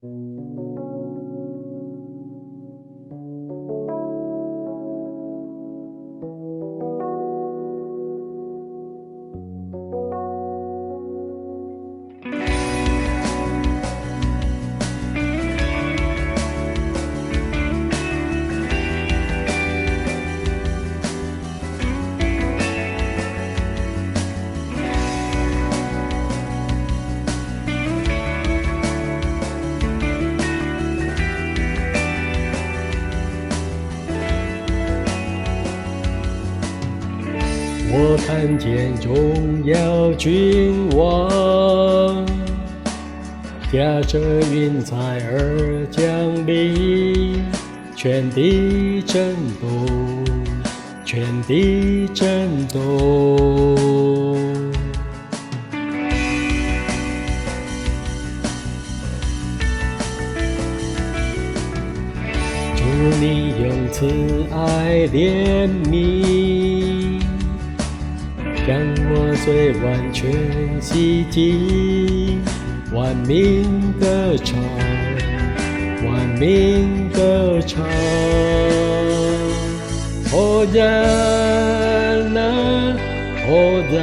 我看见荣耀君王，驾着云彩而降临，全地震动，全地震动。主，你用慈爱怜悯，将我罪完全洗净，万民歌唱，万民歌唱。哦赞那，哦赞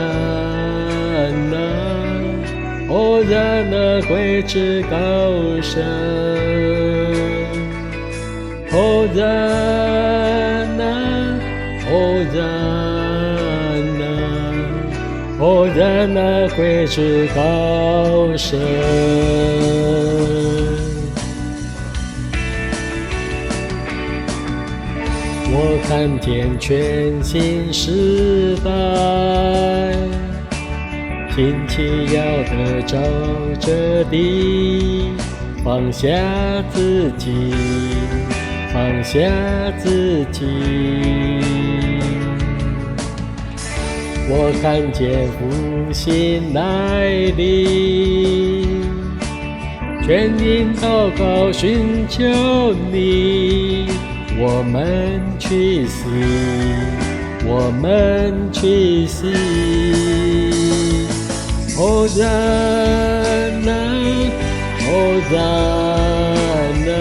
那，哦赞那归至高神。哦赞那，哦赞那，哦赞那归至高神。我看见全新时代，兴起要得着这地，放下自己，放下自己。我看见复兴来临，全因祷告寻求你。我们去死，我们去死。哦赞那，哦赞那，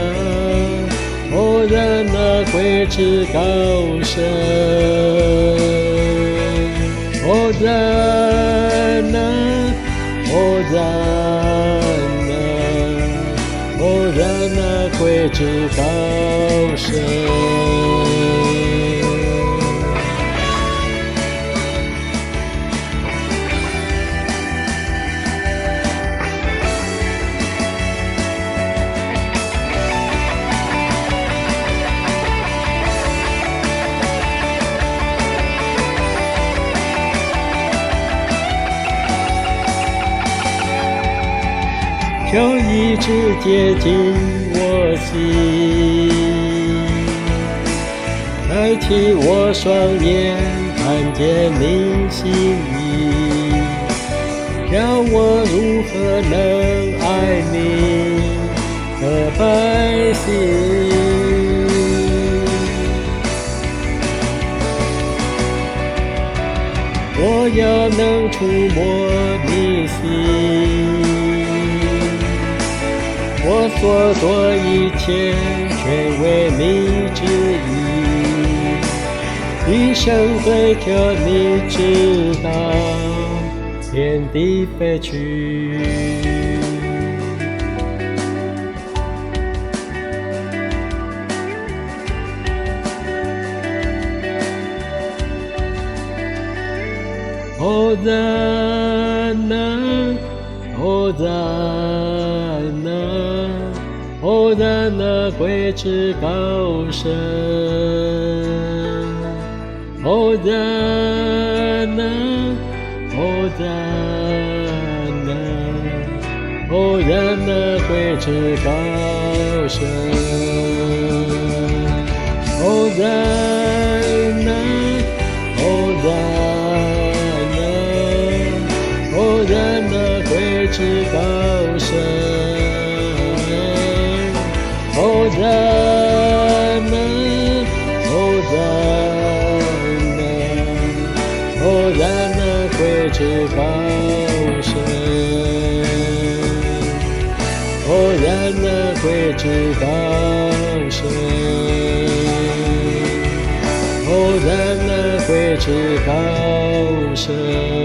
哦赞那归至高神。哦赞那，哦赞那，哦赞那归至高神。求医治接近我心，开启我双眼，看见你心意，叫我如何能爱你的百姓。我要能触摸你心，我所做一切全为你旨意，一生追求你直到天地废去。哦赞那，哦赞那，哦赞那归至高神。哦赞那，哦赞那，哦赞那归至高神。哦赞那，哦赞那，哦赞那归至高神。哦赞那，哦赞那，哦赞那归至高神。哦赞那。那会至高神，哦，让那会至高神。